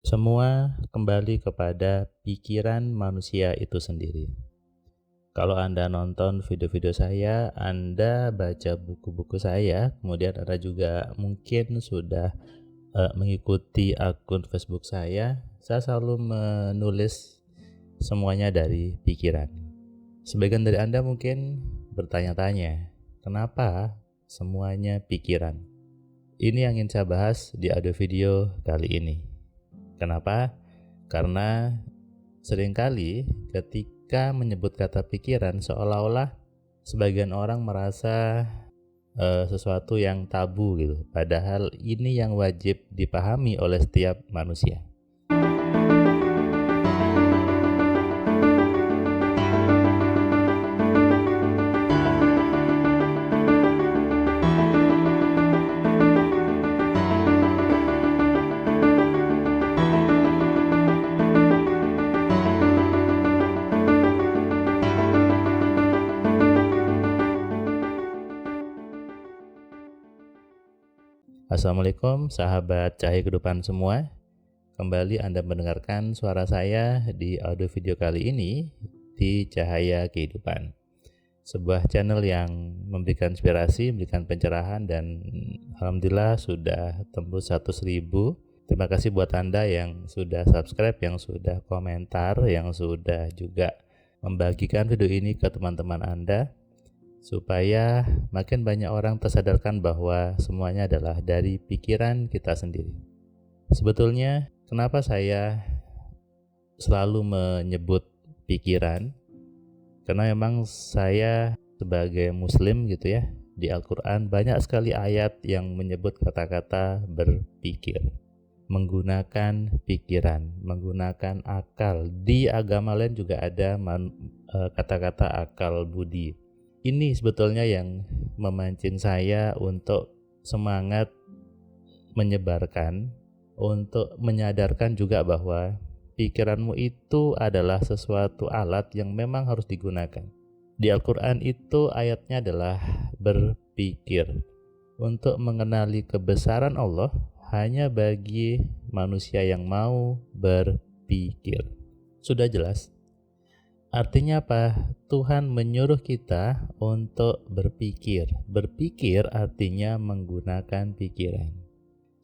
Semua kembali kepada pikiran manusia itu sendiri. Kalau Anda nonton video-video saya, Anda baca buku-buku saya, kemudian Anda juga mungkin sudah mengikuti akun Facebook saya selalu menulis semuanya dari pikiran. Sebagian dari Anda mungkin bertanya-tanya, kenapa semuanya pikiran? Ini yang ingin saya bahas di audio video kali ini. Kenapa? Karena seringkali ketika menyebut kata pikiran seolah-olah sebagian orang merasa sesuatu yang tabu gitu. Padahal ini yang wajib dipahami oleh setiap manusia. Assalamualaikum sahabat Cahaya Kehidupan semua. Kembali Anda mendengarkan suara saya di audio video kali ini di Cahaya Kehidupan. Sebuah channel yang memberikan inspirasi, memberikan pencerahan, dan alhamdulillah sudah tembus 100.000. Terima kasih buat Anda yang sudah subscribe, yang sudah komentar, yang sudah juga membagikan video ini ke teman-teman Anda, supaya makin banyak orang tersadarkan bahwa semuanya adalah dari pikiran kita sendiri. Sebetulnya kenapa saya selalu menyebut pikiran? Karena memang saya sebagai muslim gitu ya, di Al-Quran banyak sekali ayat yang menyebut kata-kata berpikir, menggunakan pikiran, menggunakan akal. Di agama lain juga ada kata-kata akal budi. Ini sebetulnya yang memancing saya untuk semangat menyebarkan, untuk menyadarkan juga bahwa pikiranmu itu adalah sesuatu alat yang memang harus digunakan. Di Al-Quran itu ayatnya adalah berpikir. Untuk mengenali kebesaran Allah hanya bagi manusia yang mau berpikir. Sudah jelas? Artinya apa? Tuhan menyuruh kita untuk berpikir. Berpikir artinya menggunakan pikiran.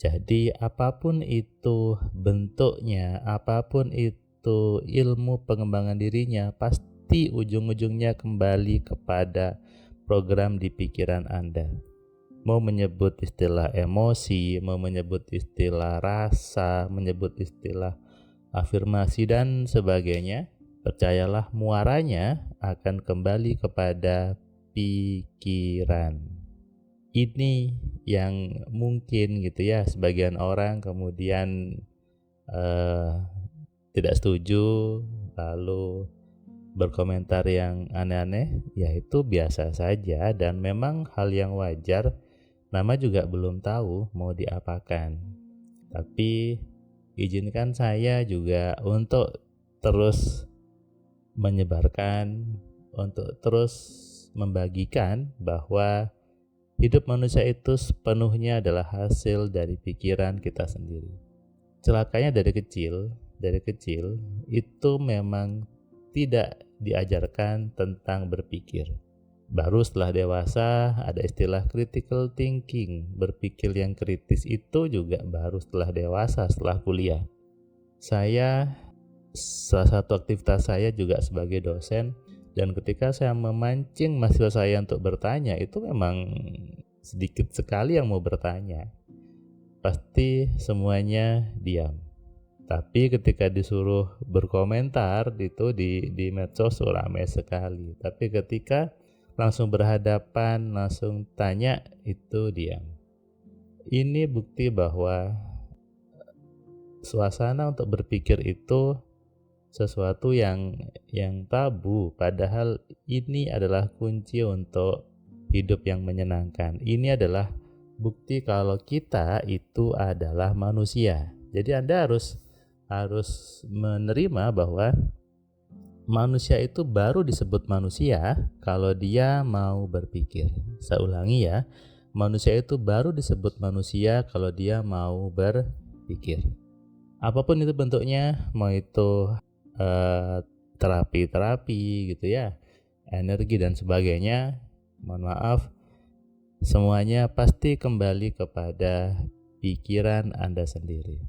Jadi apapun itu bentuknya, apapun itu ilmu pengembangan dirinya, pasti ujung-ujungnya kembali kepada program di pikiran Anda. Mau menyebut istilah emosi, mau menyebut istilah rasa, menyebut istilah afirmasi dan sebagainya, percayalah muaranya akan kembali kepada pikiran. Ini yang mungkin gitu ya, sebagian orang kemudian tidak setuju, lalu berkomentar yang aneh-aneh, ya itu biasa saja dan memang hal yang wajar. Nama juga belum tahu mau diapakan. Tapi izinkan saya juga untuk terus menyebarkan, untuk terus membagikan bahwa hidup manusia itu sepenuhnya adalah hasil dari pikiran kita sendiri. Celakanya dari kecil itu memang tidak diajarkan tentang berpikir. Baru setelah dewasa ada istilah critical thinking, berpikir yang kritis itu juga baru setelah dewasa, setelah kuliah. Salah satu aktivitas saya juga sebagai dosen, dan ketika saya memancing mahasiswa saya untuk bertanya, itu memang sedikit sekali yang mau bertanya. Pasti semuanya diam. Tapi ketika disuruh berkomentar itu di medsos ramai sekali. Tapi ketika langsung berhadapan, langsung tanya, itu diam. Ini bukti bahwa suasana untuk berpikir itu sesuatu yang tabu, padahal ini adalah kunci untuk hidup yang menyenangkan. Ini adalah bukti kalau kita itu adalah manusia. Jadi Anda harus menerima bahwa manusia itu baru disebut manusia kalau dia mau berpikir. Saya ulangi ya, manusia itu baru disebut manusia kalau dia mau berpikir. Apapun itu bentuknya, mau itu terapi-terapi gitu ya, energi dan sebagainya, mohon maaf, semuanya pasti kembali kepada pikiran Anda sendiri.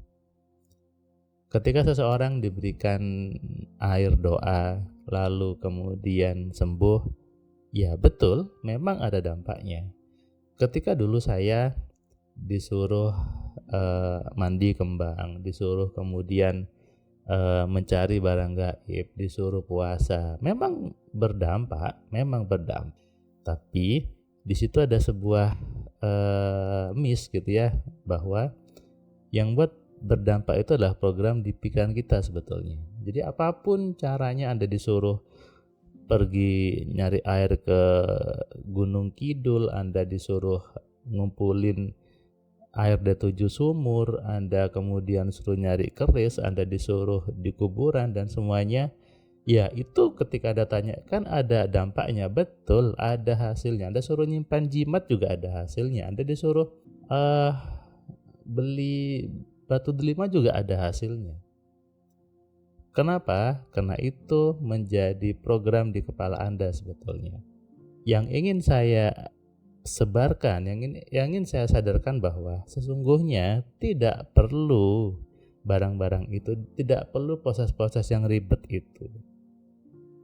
Ketika seseorang diberikan air doa, lalu kemudian sembuh, ya betul, memang ada dampaknya. Ketika dulu saya disuruh mandi kembang, disuruh kemudian mencari barang gaib, disuruh puasa, memang berdampak. Tapi di situ ada sebuah miss gitu ya, bahwa yang buat berdampak itu adalah program di pikiran kita sebetulnya. Jadi apapun caranya Anda disuruh pergi nyari air ke Gunung Kidul, Anda disuruh ngumpulin air dari 7 sumur, Anda kemudian suruh nyari keris, Anda disuruh di kuburan dan semuanya, ya itu ketika Anda tanya kan ada dampaknya, betul ada hasilnya. Anda suruh nyimpan jimat juga ada hasilnya. Anda disuruh beli batu delima juga ada hasilnya. Kenapa? Karena itu menjadi program di kepala Anda sebetulnya. Yang ingin saya sebarkan, yang ingin saya sadarkan bahwa sesungguhnya tidak perlu barang-barang itu, tidak perlu proses-proses yang ribet itu.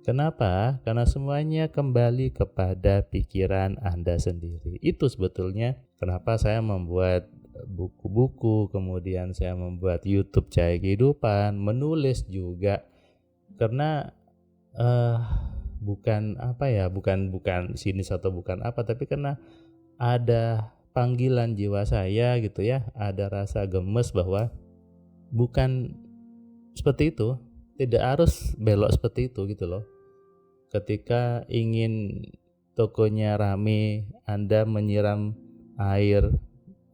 Kenapa? Karena semuanya kembali kepada pikiran Anda sendiri. Itu sebetulnya kenapa saya membuat buku-buku, kemudian saya membuat YouTube Cahaya Kehidupan, menulis juga, karena bukan sinis atau bukan apa, tapi karena ada panggilan jiwa saya gitu ya, ada rasa gemes bahwa bukan seperti itu, tidak harus belok seperti itu gitu loh. Ketika ingin tokonya rame, Anda menyiram air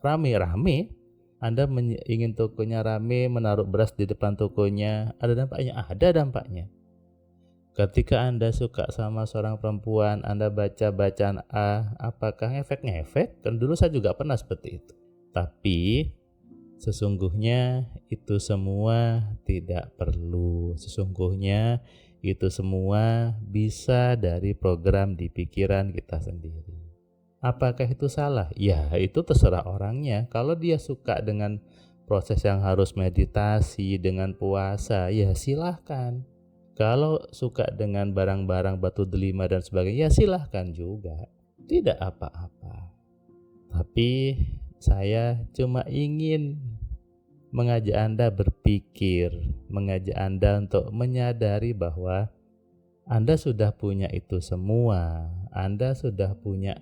rame-rame, Anda ingin tokonya rame, menaruh beras di depan tokonya, ada dampaknya? Ada dampaknya. Ketika Anda suka sama seorang perempuan, Anda baca bacaan A, apakah ngefek? Kan dulu saya juga pernah seperti itu. Tapi sesungguhnya itu semua tidak perlu. Sesungguhnya itu semua bisa dari program di pikiran kita sendiri. Apakah itu salah? Ya, itu terserah orangnya. Kalau dia suka dengan proses yang harus meditasi, dengan puasa, ya silahkan. Kalau suka dengan barang-barang batu delima dan sebagainya, ya silahkan juga. Tidak apa-apa. Tapi saya cuma ingin mengajak Anda berpikir, mengajak Anda untuk menyadari bahwa Anda sudah punya itu semua. Anda sudah punya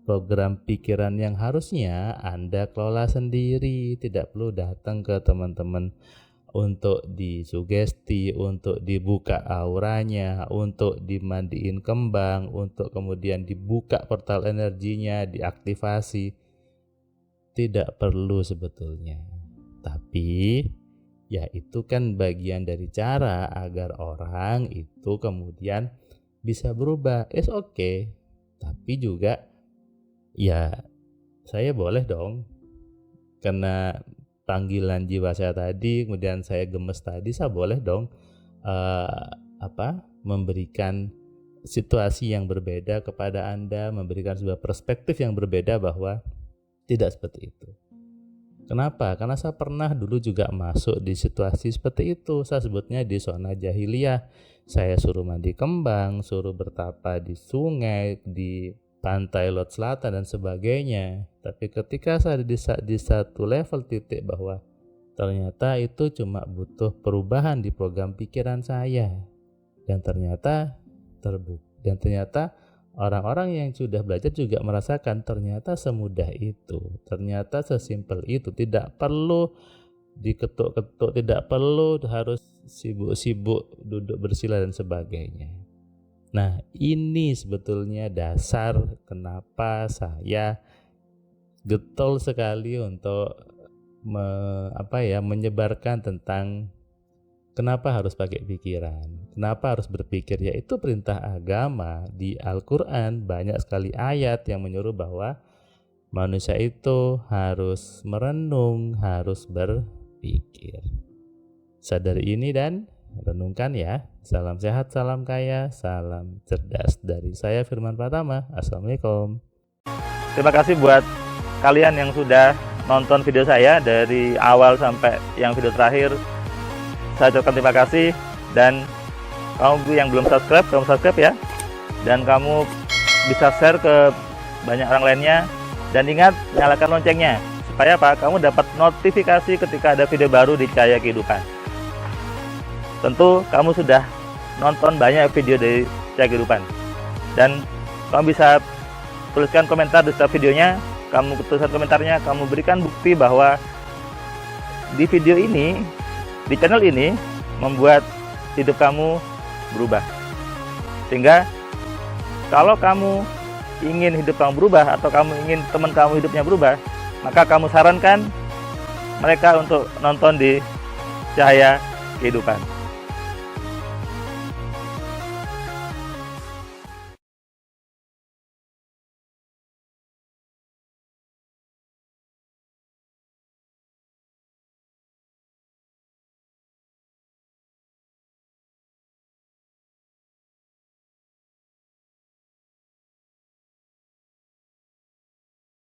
program pikiran yang harusnya Anda kelola sendiri, tidak perlu datang ke teman-teman untuk disugesti, untuk dibuka auranya, untuk dimandiin kembang, untuk kemudian dibuka portal energinya, diaktifasi. Tidak perlu sebetulnya. Tapi ya itu kan bagian dari cara agar orang itu kemudian bisa berubah. It's okay. Tapi juga ya saya boleh dong, karena panggilan jiwa saya tadi, kemudian saya gemes tadi, saya boleh dong memberikan situasi yang berbeda kepada Anda, memberikan sebuah perspektif yang berbeda bahwa tidak seperti itu. Kenapa? Karena saya pernah dulu juga masuk di situasi seperti itu. Saya sebutnya di zona jahiliyah. Saya suruh mandi kembang, suruh bertapa di sungai, di pantai laut selatan dan sebagainya. Tapi ketika saya di satu level titik bahwa ternyata itu cuma butuh perubahan di program pikiran saya, dan ternyata terbukti, dan ternyata orang-orang yang sudah belajar juga merasakan ternyata semudah itu, ternyata sesimpel itu, tidak perlu diketuk-ketuk, tidak perlu harus sibuk-sibuk duduk bersila dan sebagainya. Nah, ini sebetulnya dasar kenapa saya getol sekali untuk menyebarkan tentang kenapa harus pakai pikiran, kenapa harus berpikir. Yaitu perintah agama di Al-Quran, banyak sekali ayat yang menyuruh bahwa manusia itu harus merenung, harus berpikir. Sadari ini dan renungkan ya. Salam sehat, salam kaya, salam cerdas. Dari saya Firman Pratama. Assalamualaikum. Terima kasih buat kalian yang sudah nonton video saya dari awal sampai yang video terakhir. Saya ucapkan terima kasih. Dan kamu yang belum subscribe, kamu subscribe ya. Dan kamu bisa share ke banyak orang lainnya. Dan ingat, nyalakan loncengnya. Supaya apa? Kamu dapat notifikasi ketika ada video baru di Cahaya Kehidupan. Tentu kamu sudah nonton banyak video dari Cahaya Kehidupan. Dan kamu bisa tuliskan komentar di setiap videonya. Kamu tuliskan komentarnya, kamu berikan bukti bahwa di video ini, di channel ini, membuat hidup kamu berubah. Sehingga kalau kamu ingin hidup kamu berubah, atau kamu ingin teman kamu hidupnya berubah, maka kamu sarankan mereka untuk nonton di Cahaya Kehidupan.